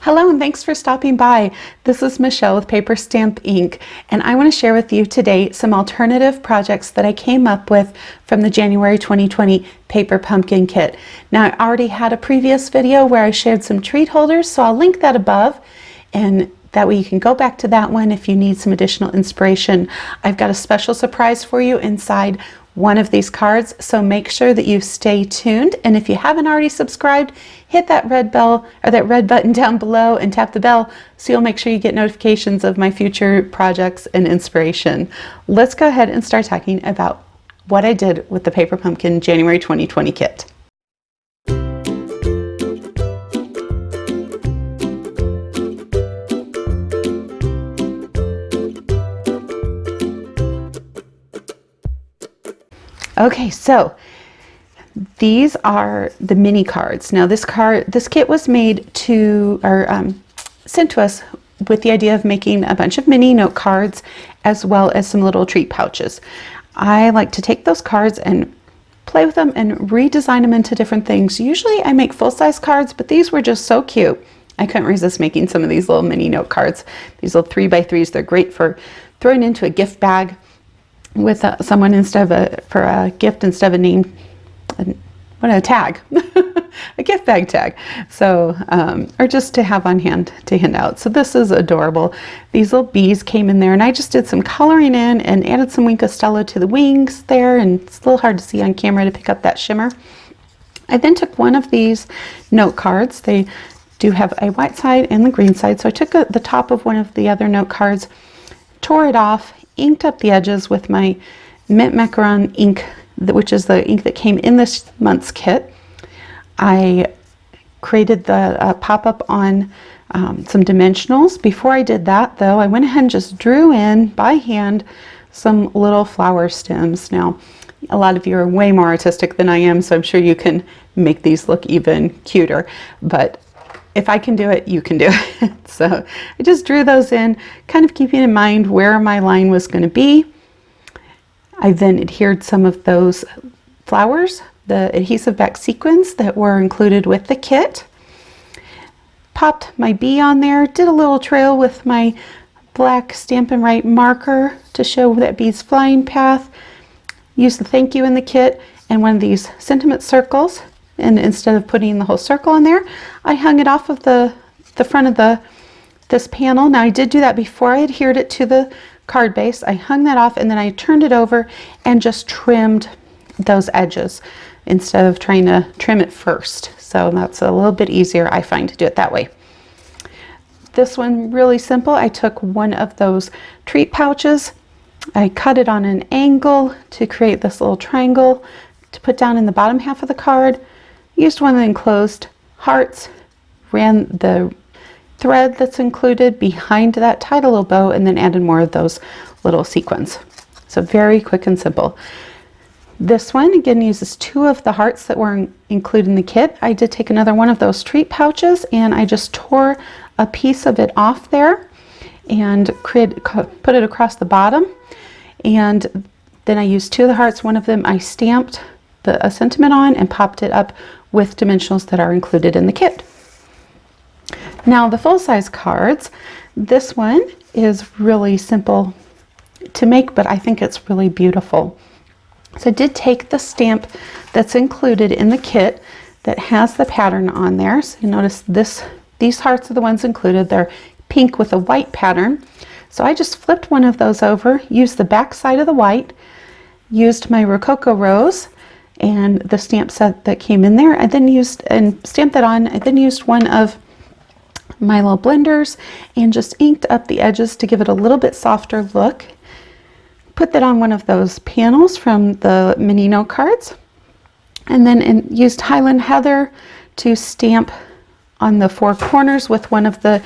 Hello and thanks for stopping by. This is Michelle with PaperStampInk, and I want to share with you today some alternative projects that I came up with from the January 2020 Paper Pumpkin Kit. Now, I already had a previous video where I shared some treat holders, so I'll link that above, and that way you can go back to that one if you need some additional inspiration. I've got a special surprise for you inside one of these cards, so make sure that you stay tuned. And if you haven't already subscribed, hit that red bell or that red button down below and tap the bell so you'll make sure you get notifications of my future projects and inspiration. Let's go ahead and start talking about what I did with the Paper Pumpkin January 2020 kit. Okay, so these are the mini cards. Now this kit was made to, sent to us with the idea of making a bunch of mini note cards as well as some little treat pouches. I like to take those cards and play with them and redesign them into different things. Usually I make full-size cards, but these were just so cute. I couldn't resist making some of these little mini note cards. These little 3x3s, they're great for throwing into a gift bag with someone instead of for a gift instead of a name, a tag, a gift bag tag. So, or just to have on hand to hand out. So this is adorable. These little bees came in there and I just did some coloring in and added some Wink of Stella to the wings there, and it's a little hard to see on camera to pick up that shimmer. I then took one of these note cards. They do have a white side and the green side. So I took the top of one of the other note cards, tore it off, inked up the edges with my mint macaron ink, which is the ink that came in this month's kit. I created the pop-up on some dimensionals. Before I did that though, I went ahead and just drew in by hand some little flower stems. Now, a lot of you are way more artistic than I am, so I'm sure you can make these look even cuter, but if I can do it, you can do it. So I just drew those in, kind of keeping in mind where my line was going to be. I then adhered some of those flowers, the adhesive back sequins that were included with the kit. Popped my bee on there, did a little trail with my black Stampin' Write marker to show that bee's flying path. Used the thank you in the kit and one of these sentiment circles. And instead of putting the whole circle on there, I hung it off of the front of this panel. Now I did do that before I adhered it to the card base. I hung that off and then I turned it over and just trimmed those edges instead of trying to trim it first. So that's a little bit easier, I find, to do it that way. This one, really simple. I took one of those treat pouches. I cut it on an angle to create this little triangle to put down in the bottom half of the card. Used one of the enclosed hearts, ran the thread that's included behind that, tied a little bow, and then added more of those little sequins. So very quick and simple. This one again uses two of the hearts that were included in the kit. I did take another one of those treat pouches and I just tore a piece of it off there and put it across the bottom. And then I used two of the hearts. One of them I stamped a sentiment on and popped it up with dimensionals that are included in the kit. Now the full-size cards, this one is really simple to make, but I think it's really beautiful. So I did take the stamp that's included in the kit that has the pattern on there. So you notice these hearts are the ones included. They're pink with a white pattern. So I just flipped one of those over, used the back side of the white, used my Rococo Rose and the stamp set that came in there. I then used and stamped that on. I then used one of my little blenders and just inked up the edges to give it a little bit softer look. Put that on one of those panels from the mini note cards, and then used Highland Heather to stamp on the four corners with one of the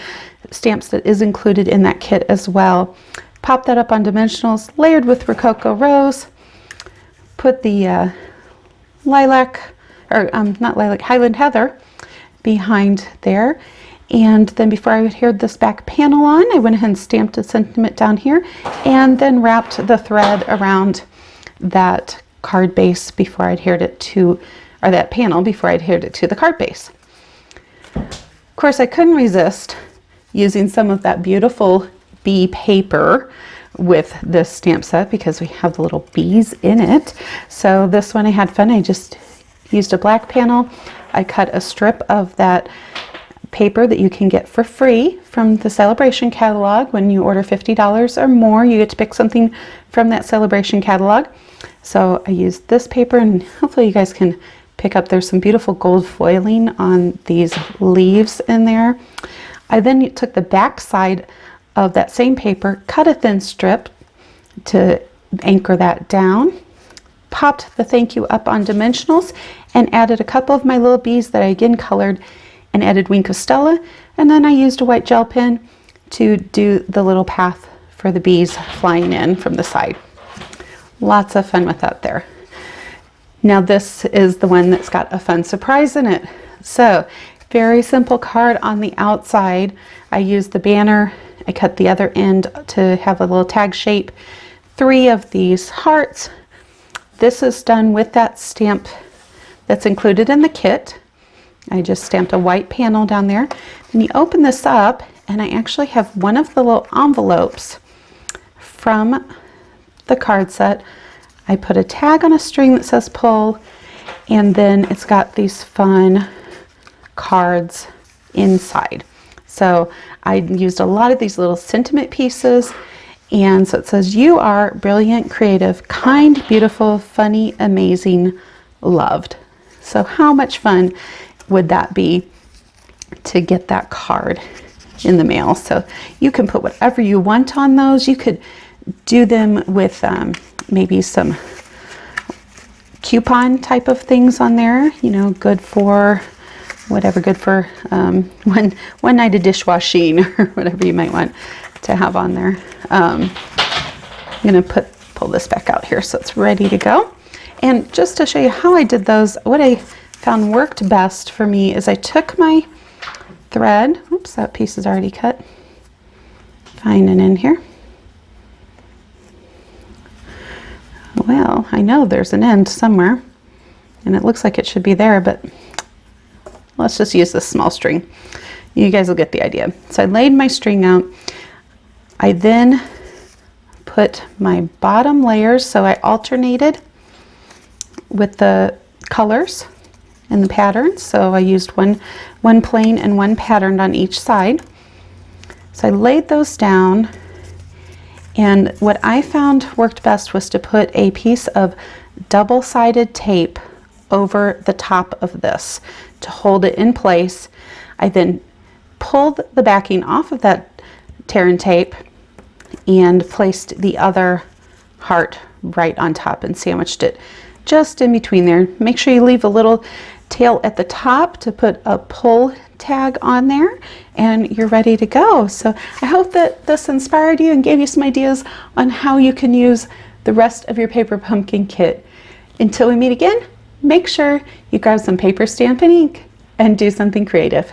stamps that is included in that kit as well. Pop that up on dimensionals, layered with Rococo Rose. Put the Highland Heather behind there. And then before I adhered this back panel on, I went ahead and stamped a sentiment down here and then wrapped the thread around that card base before I adhered it to, or that panel before I adhered it to the card base. course, I couldn't resist using some of that beautiful bee paper with this stamp set because we have the little bees in it. So this one I had fun. I just used a black panel. I cut a strip of that paper that you can get for free from the Celebration catalog. When you order $50 or more, you get to pick something from that Celebration catalog. So I used this paper, and hopefully you guys can pick up, there's some beautiful gold foiling on these leaves in there. I then took the back side of that same paper, cut a thin strip to anchor that down, popped the thank you up on dimensionals, and added a couple of my little bees that I again colored and added Wink of Stella, and then I used a white gel pen to do the little path for the bees flying in from the side. Lots of fun with that there. Now this is the one that's got a fun surprise in it. So very simple card on the outside. I used the banner. I cut the other end to have a little tag shape. 3 of these hearts. This is done with that stamp that's included in the kit. I just stamped a white panel down there. And you open this up, and I actually have one of the little envelopes from the card set. I put a tag on a string that says pull, and then it's got these fun cards inside. So I used a lot of these little sentiment pieces, and so it says, you are brilliant, creative, kind, beautiful, funny, amazing, loved. So how much fun would that be to get that card in the mail? So you can put whatever you want on those. You could do them with maybe some coupon type of things on there, you know, good for whatever, good for one night of dishwashing or whatever you might want to have on there. I'm going to pull this back out here so it's ready to go. And just to show you how I did those, what I found worked best for me is I took my thread, oops, that piece is already cut, find it in here. Well, I know there's an end somewhere, and it looks like it should be there, but let's just use this small string. You guys will get the idea. So I laid my string out. I then put my bottom layers, so I alternated with the colors and the patterns. So I used one plain and one patterned on each side. So I laid those down, and what I found worked best was to put a piece of double-sided tape over the top of this to hold it in place. I then pulled the backing off of that tear and tape and placed the other heart right on top and sandwiched it just in between there. Make sure you leave a little tail at the top to put a pull tag on there, and you're ready to go. So I hope that this inspired you and gave you some ideas on how you can use the rest of your paper pumpkin kit. Until we meet again, make sure you grab some paper, stamp, and ink and do something creative.